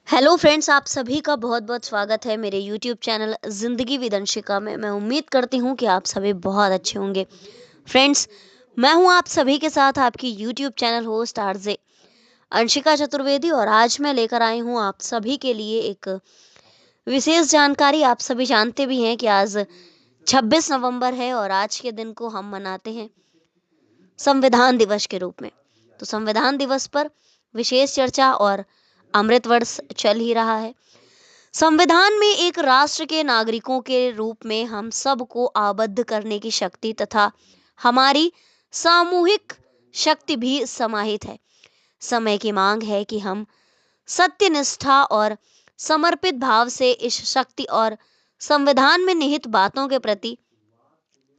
Hello friends, आप सभी का बहुत बहुत स्वागत है मेरे यूट्यूब चैनल ज़िंदगी विद अंशिका में। मैं उम्मीद करती हूँ कि आप सभी बहुत अच्छे होंगे। फ्रेंड्स, मैं हूँ आप सभी के साथ आपकी YouTube channel host RJ Anshika Chaturvedi, और आज मैं लेकर आई हूँ आप सभी के लिए एक विशेष जानकारी। आप सभी जानते भी हैं कि आज 26 नवंबर है और आज के दिन को हम मनाते हैं संविधान दिवस के रूप में। तो संविधान दिवस पर विशेष चर्चा और अमृत वर्ष चल ही रहा है। संविधान में एक राष्ट्र के नागरिकों के रूप में हम सबको आबद्ध करने की शक्ति तथा हमारी सामूहिक शक्ति भी समाहित है। समय की मांग है कि हम सत्यनिष्ठा और समर्पित भाव से इस शक्ति और संविधान में निहित बातों के प्रति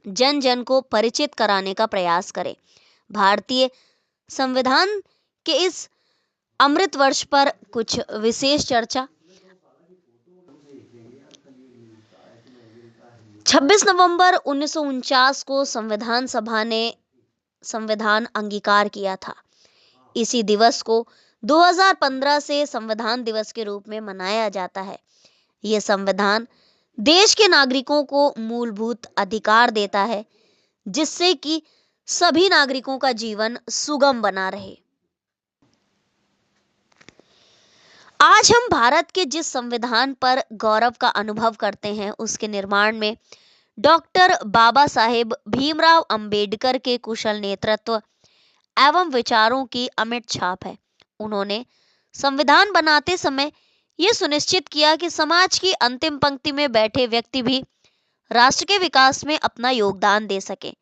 जन जन को परिचित कराने का प्रयास करें। भारतीय संविधान के इस अमृत वर्ष पर कुछ विशेष चर्चा। 26 नवंबर 1949 को संविधान सभा ने संविधान अंगीकार किया था। इसी दिवस को 2015 से संविधान दिवस के रूप में मनाया जाता है। यह संविधान देश के नागरिकों को मूलभूत अधिकार देता है, जिससे कि सभी नागरिकों का जीवन सुगम बना रहे। आज हम भारत के जिस संविधान पर गौरव का अनुभव करते हैं, उसके निर्माण में डॉक्टर बाबा साहेब भीमराव अंबेडकर के कुशल नेतृत्व एवं विचारों की अमिट छाप है। उन्होंने संविधान बनाते समय यह सुनिश्चित किया कि समाज की अंतिम पंक्ति में बैठे व्यक्ति भी राष्ट्र के विकास में अपना योगदान दे सके।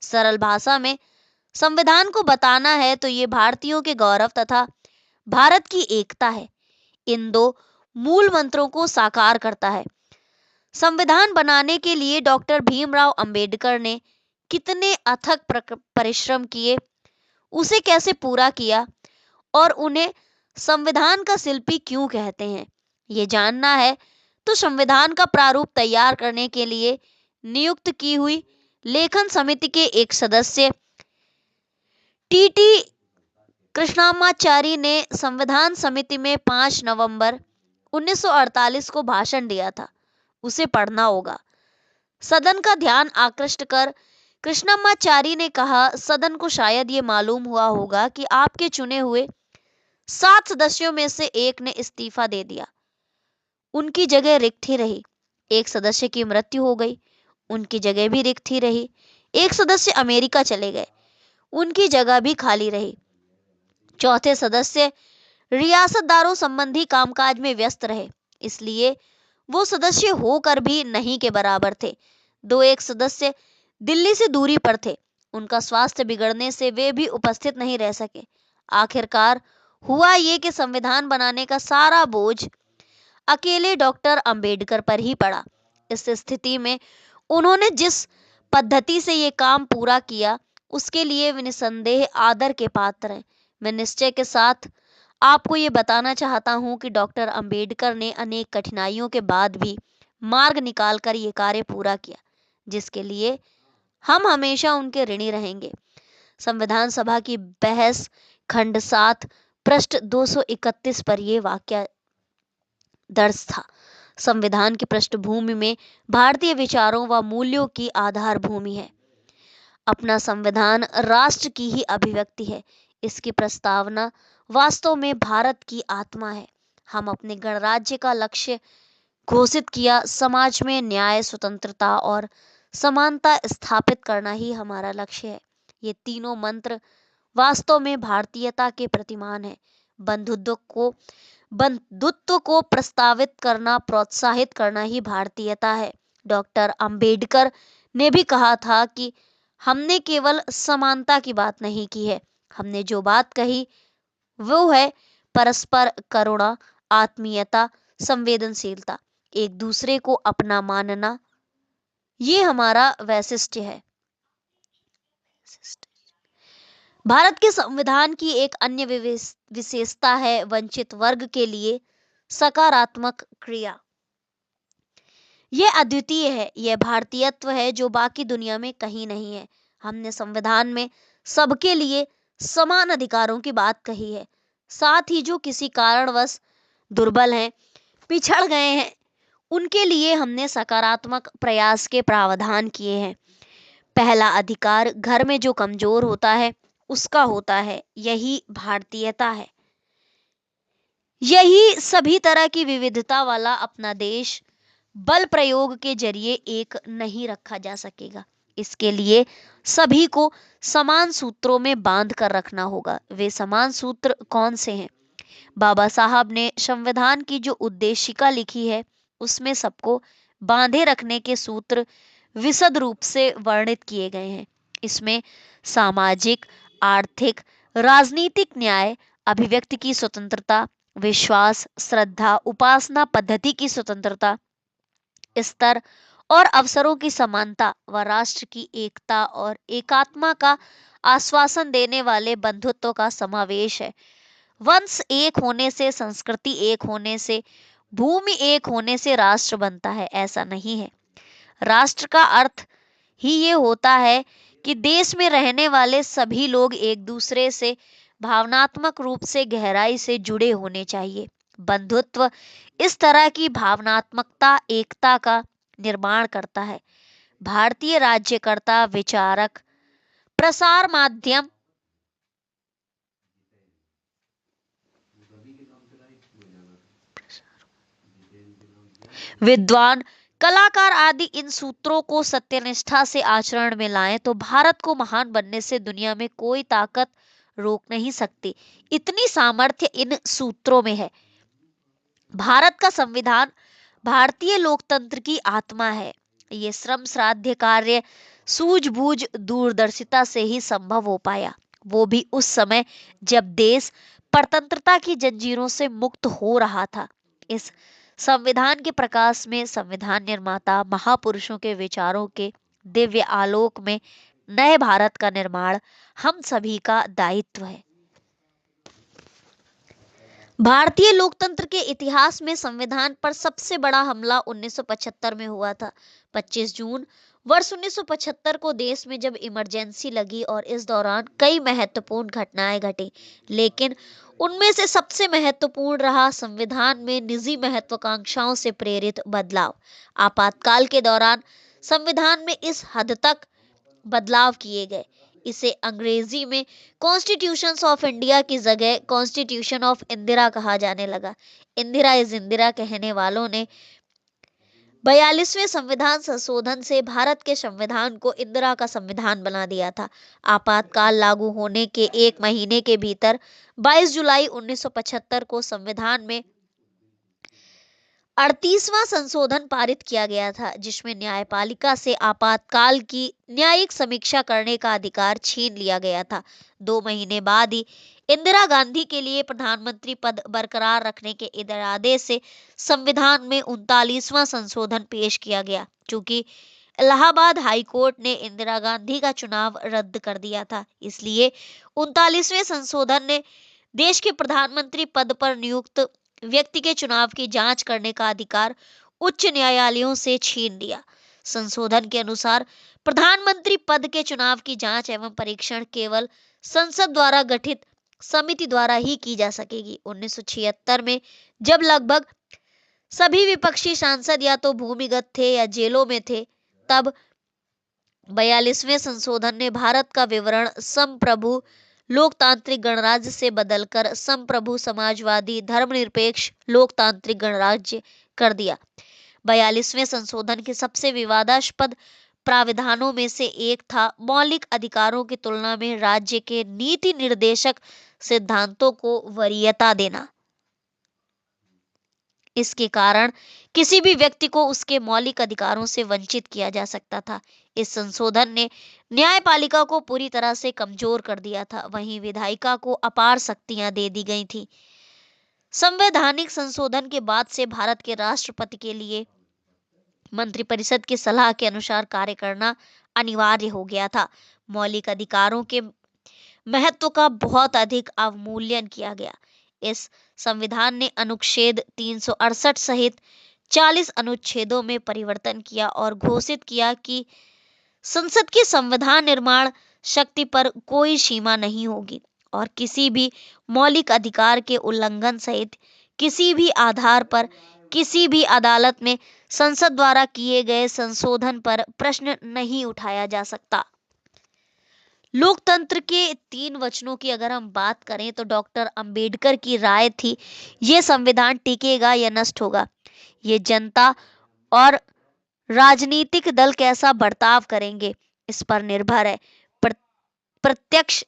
सरल भाषा में संविधान को बताना है तो ये भारतीयों के गौरव तथा भारत की एकता है। इन दो मूल मंत्रों को साकार करता है। संविधान बनाने के लिए डॉक्टर भीमराव अंबेडकर ने कितने अथक परिश्रम किए, उसे कैसे पूरा किया और उन्हें संविधान का शिल्पी क्यों कहते हैं, ये जानना है तो संविधान का प्रारूप तैयार करने के लिए नियुक्त की हुई लेखन समिति के एक सदस्य टीटी कृष्णमाचारी ने संविधान समिति में 5 नवंबर 1948 को भाषण दिया था। उसे पढ़ना होगा। सदन का ध्यान आकृष्ट कर कृष्णमाचारी ने कहा, सदन को शायद ये मालूम हुआ होगा कि आपके चुने हुए 7 सदस्यों में से एक ने इस्तीफा दे दिया। उनकी जगह रिक्त ही रही। एक सदस्य की मृत्यु हो गई, उनकी जगह भी रिक्त ही रही। एक सदस्य अमेरिका चले गए, उनकी जगह भी खाली रही। चौथे सदस्य रियासतदारों संबंधी कामकाज में व्यस्त रहे, इसलिए वो सदस्य होकर भी नहीं के बराबर थे। एक सदस्य दिल्ली से दूरी पर थे, उनका स्वास्थ्य बिगड़ने से वे भी उपस्थित नहीं रह सके। आखिरकार हुआ ये कि संविधान बनाने का सारा बोझ अकेले डॉक्टर अंबेडकर पर ही पड़ा। इस स्थिति में उन्होंने जिस पद्धति से ये काम पूरा किया, उसके लिए वे निसंदेह आदर के पात्र हैं। मैं निश्चय के साथ आपको ये बताना चाहता हूँ कि डॉक्टर अंबेडकर ने अनेक कठिनाइयों के बाद भी मार्ग निकालकर ये कार्य पूरा किया, जिसके लिए हम हमेशा उनके ऋणी रहेंगे। संविधान सभा की बहस खंड 7 पृष्ठ 231 पर यह वाक्य दर्ज था। संविधान की पृष्ठभूमि में भारतीय विचारों व मूल्यों की आधार भूमि है। अपना संविधान राष्ट्र की ही अभिव्यक्ति है। इसकी प्रस्तावना वास्तव में भारत की आत्मा है। हम अपने गणराज्य का लक्ष्य घोषित किया, समाज में न्याय, स्वतंत्रता और समानता स्थापित करना ही हमारा लक्ष्य है। ये तीनों मंत्र वास्तव में भारतीयता के प्रतिमान है। बंधुत्व को प्रस्तावित करना, प्रोत्साहित करना ही भारतीयता है। डॉक्टर अंबेडकर ने भी कहा था कि हमने केवल समानता की बात नहीं की है, हमने जो बात कही वो है परस्पर करुणा, आत्मीयता, संवेदनशीलता, एक दूसरे को अपना मानना। ये हमारा वैशिष्ट्य है। भारत के संविधान की एक अन्य विशेषता है वंचित वर्ग के लिए सकारात्मक क्रिया। यह अद्वितीय है, यह भारतीयत्व है जो बाकी दुनिया में कहीं नहीं है। हमने संविधान में सबके लिए समान अधिकारों की बात कही है। साथ ही जो किसी कारणवश दुर्बल हैं, पिछड़ गए हैं, उनके लिए हमने सकारात्मक प्रयास के प्रावधान किए हैं। पहला अधिकार घर में जो कमजोर होता है उसका होता है, यही भारतीयता है। यही सभी तरह की विविधता वाला अपना देश बल प्रयोग के जरिए एक नहीं रखा जा सकेगा। इसके लिए सभी को समान सूत्रों में बांध कर रखना होगा। वे समान सूत्र कौन से हैं? बाबा साहब ने संविधान की जो उद्देशिका लिखी है उसमें सबको बांधे रखने के सूत्र विशद रूप से वर्णित किए गए हैं। इसमें सामाजिक, आर्थिक, राजनीतिक न्याय, अभिव्यक्ति की स्वतंत्रता, विश्वास, श्रद्धा, उपासना पद्धति की स्वतंत्रता, स्तर और अवसरों की समानता व राष्ट्र की एकता और एकात्मा का आश्वासन देने वाले बंधुत्व का समावेश है। वंश एक होने से, संस्कृति एक होने से, भूमि एक होने से राष्ट्र बनता है, ऐसा नहीं है। राष्ट्र का अर्थ ही ये होता है कि देश में रहने वाले सभी लोग एक दूसरे से भावनात्मक रूप से गहराई से जुड़े होने चाहिए। बंधुत्व इस तरह की भावनात्मकता, एकता का निर्माण करता है। भारतीय राज्यकर्ता, विचारक, प्रसार माध्यम, विद्वान, कलाकार आदि इन सूत्रों को सत्यनिष्ठा से आचरण में लाएं तो भारत को महान बनने से दुनिया में कोई ताकत रोक नहीं सकती। इतनी सामर्थ्य इन सूत्रों में है। भारत का संविधान भारतीय लोकतंत्र की आत्मा है। ये श्रम श्राद्ध कार्य सूझबूझ दूरदर्शिता से ही संभव हो पाया, वो भी उस समय जब देश परतंत्रता की जंजीरों से मुक्त हो रहा था। इस संविधान के प्रकाश में संविधान निर्माता महापुरुषों के विचारों के दिव्य आलोक में नए भारत का निर्माण हम सभी का दायित्व है। भारतीय लोकतंत्र के इतिहास में संविधान पर सबसे बड़ा हमला 1975 में हुआ था। 25 जून वर्ष 1975 को देश में जब इमरजेंसी लगी और इस दौरान कई महत्वपूर्ण घटनाएं घटी, लेकिन उनमें से सबसे महत्वपूर्ण रहा संविधान में निजी महत्वाकांक्षाओं से प्रेरित बदलाव। आपातकाल के दौरान संविधान में इस हद तक बदलाव किए गए, इसे अंग्रेजी में कॉन्स्टिट्यूशंस ऑफ इंडिया की जगह कॉन्स्टिट्यूशन ऑफ इंदिरा कहा जाने लगा। इंदिरा इज इंदिरा कहने वालों ने 42वें संविधान संशोधन से भारत के संविधान को इंदिरा का संविधान बना दिया था। आपातकाल लागू होने के एक महीने के भीतर 22 जुलाई 1975 को संविधान में 38वां संशोधन पारित किया गया था, जिसमें न्यायपालिका से आपातकाल की न्यायिक समीक्षा करने का अधिकार छीन लिया गया था। 2 महीने बाद ही इंदिरा गांधी के लिए प्रधानमंत्री पद बरकरार रखने के इरादे से संविधान में 39वां संशोधन पेश किया गया। चूंकि इलाहाबाद हाई कोर्ट ने इंदिरा गांधी का चुनाव रद्द कर दिया था, इसलिए 39वें संशोधन ने देश के प्रधानमंत्री पद पर नियुक्त व्यक्ति के चुनाव की जांच करने का अधिकार उच्च न्यायालयों से छीन लिया। संशोधन के अनुसार प्रधानमंत्री पद के चुनाव की जांच एवं परीक्षण केवल संसद द्वारा गठित समिति द्वारा ही की जा सकेगी। 1976 में जब लगभग सभी विपक्षी सांसद या तो भूमिगत थे या जेलों में थे, तब 42वें संशोधन ने भारत का विवरण संप्रभु लोकतांत्रिक गणराज्य से बदलकर संप्रभु समाजवादी धर्मनिरपेक्ष लोकतांत्रिक गणराज्य कर दिया। 42वें संशोधन के सबसे विवादास्पद प्राविधानों में से एक था मौलिक अधिकारों की तुलना में राज्य के नीति निर्देशक सिद्धांतों को वरीयता देना। इसके कारण किसी भी व्यक्ति को उसके मौलिक अधिकारों से वंचित किया जा सकता था। इस संशोधन ने न्यायपालिका को पूरी तरह से कमजोर कर दिया था, वहीं विधायिका को अपार शक्तियां दे दी गई थी। संवैधानिक संशोधन के बाद से भारत के राष्ट्रपति के लिए मंत्रिपरिषद की सलाह के अनुसार कार्य करना अनिवार्य हो गया था। मौलिक अधिकारों के महत्व का बहुत अधिक अवमूल्यन किया गया। इस संविधान ने अनुच्छेद 368 सहित 40 अनुच्छेदों में परिवर्तन किया और घोषित किया कि संसद की संविधान निर्माण शक्ति पर कोई सीमा नहीं होगी। और किसी भी मौलिक अधिकार के उल्लंघन सहित किसी भी आधार पर किसी भी अदालत में संसद द्वारा किए गए संशोधन पर प्रश्न नहीं उठाया जा सकता। लोकतंत्र के 3 वचनों की अगर हम बात करें तो डॉक्टर अंबेडकर की राय थी, ये संविधान टिकेगा या नष्ट होगा, ये जनता और राजनीतिक दल कैसा बर्ताव करेंगे इस पर निर्भर है। प्रत्यक्ष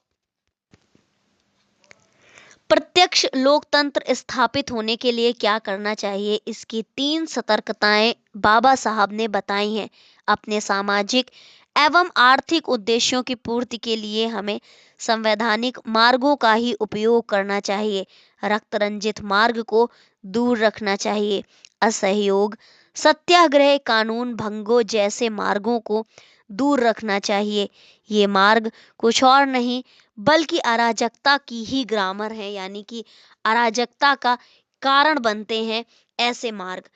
प्रत्यक्ष लोकतंत्र स्थापित होने के लिए क्या करना चाहिए, इसकी 3 सतर्कताएं बाबा साहब ने बताई हैं। अपने सामाजिक एवं आर्थिक उद्देश्यों की पूर्ति के लिए हमें संवैधानिक मार्गों का ही उपयोग करना चाहिए। रक्त रंजित मार्ग को दूर रखना चाहिए। असहयोग, सत्याग्रह, कानून भंगों जैसे मार्गों को दूर रखना चाहिए। ये मार्ग कुछ और नहीं बल्कि अराजकता की ही ग्रामर है, यानी कि अराजकता का कारण बनते हैं ऐसे मार्ग।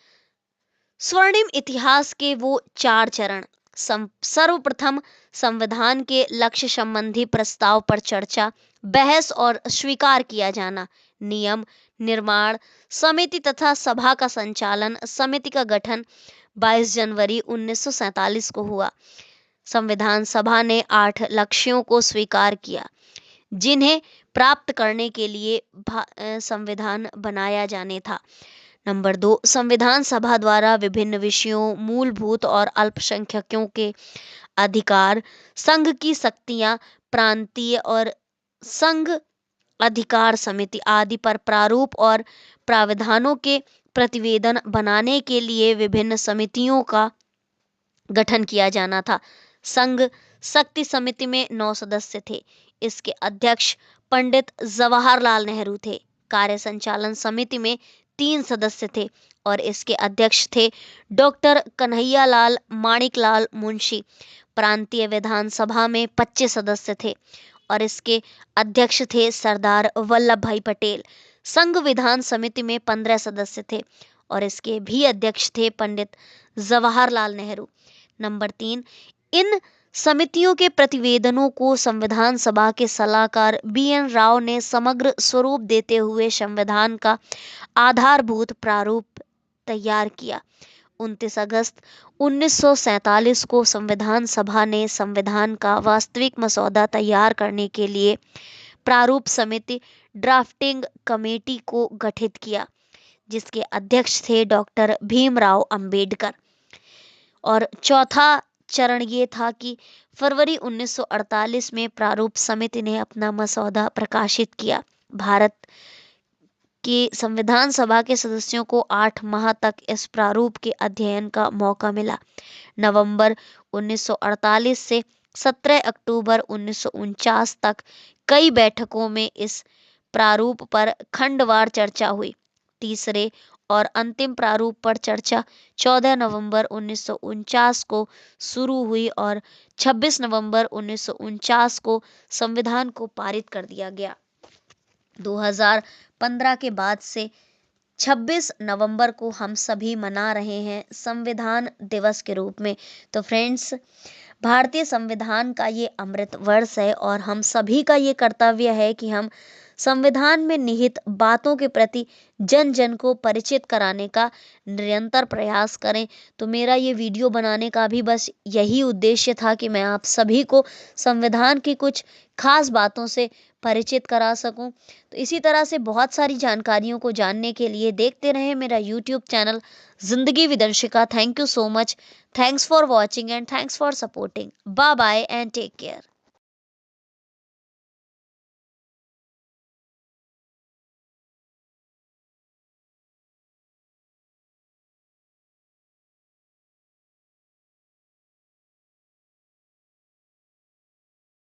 स्वर्णिम इतिहास के वो 4 चरण। सर्वप्रथम संविधान के लक्ष्य संबंधी प्रस्ताव पर चर्चा, बहस और स्वीकार किया जाना। नियम निर्माण समिति तथा सभा का संचालन। समिति का गठन 22 जनवरी 1947 को हुआ। संविधान सभा ने 8 लक्ष्यों को स्वीकार किया जिन्हें प्राप्त करने के लिए संविधान बनाया जाने था। नंबर 2, संविधान सभा द्वारा विभिन्न विषयों, मूलभूत और अल्पसंख्यकों के अधिकार, संघ की शक्तियां, प्रांतीय और संघ अधिकार समिति आदि पर प्रारूप और प्रावधानों के प्रतिवेदन बनाने के लिए विभिन्न समितियों का गठन किया जाना था। संघ शक्ति समिति में 9 सदस्य थे। इसके अध्यक्ष पंडित जवाहरलाल नेहरू थे। कार्य संचालन समिति में 3 सदस्य थे और इसके अध्यक्ष थे डॉक्टर कन्हैयालाल माणिकलाल मुंशी। प्रांतीय विधानसभा में 25 सदस्य थे और इसके अध्यक्ष थे सरदार वल्लभ भाई पटेल। संघ विधान समिति में 15 सदस्य थे और इसके भी अध्यक्ष थे पंडित जवाहरलाल नेहरू। नंबर 3, इन समितियों के प्रतिवेदनों को संविधान सभा के सलाहकार BN राव ने समग्र स्वरूप देते हुए संविधान का आधारभूत प्रारूप तैयार किया। 29 अगस्त 1947 को संविधान सभा ने संविधान का वास्तविक मसौदा तैयार करने के लिए प्रारूप समिति ड्राफ्टिंग कमेटी को गठित किया जिसके अध्यक्ष थे डॉक्टर भीमराव अंबेडकर। और चौथा चरण ये था कि फरवरी 1948 में प्रारूप समिति ने अपना मसौदा प्रकाशित किया। भारत की संविधान सभा के सदस्यों को 8 माह तक इस प्रारूप के अध्ययन का मौका मिला। नवंबर 1948 से 17 अक्टूबर 1949 तक कई बैठकों में इस प्रारूप पर खंडवार चर्चा हुई। तीसरे और अंतिम प्रारूप पर चर्चा 14 नवंबर 1949 को शुरू हुई और 26 नवंबर 1949 को संविधान को पारित कर दिया गया। 2015 के बाद से 26 नवंबर को हम सभी मना रहे हैं संविधान दिवस के रूप में। तो फ्रेंड्स, भारतीय संविधान का ये अमृत वर्ष है और हम सभी का ये कर्तव्य है कि हम संविधान में निहित बातों के प्रति जन जन को परिचित कराने का निरंतर प्रयास करें। तो मेरा ये वीडियो बनाने का भी बस यही उद्देश्य था कि मैं आप सभी को संविधान की कुछ खास बातों से परिचित करा सकूं। तो इसी तरह से बहुत सारी जानकारियों को जानने के लिए देखते रहें मेरा YouTube channel Zindagi with Anshika. Thank you so much. Thanks for watching and thanks for supporting. Bye bye and take care.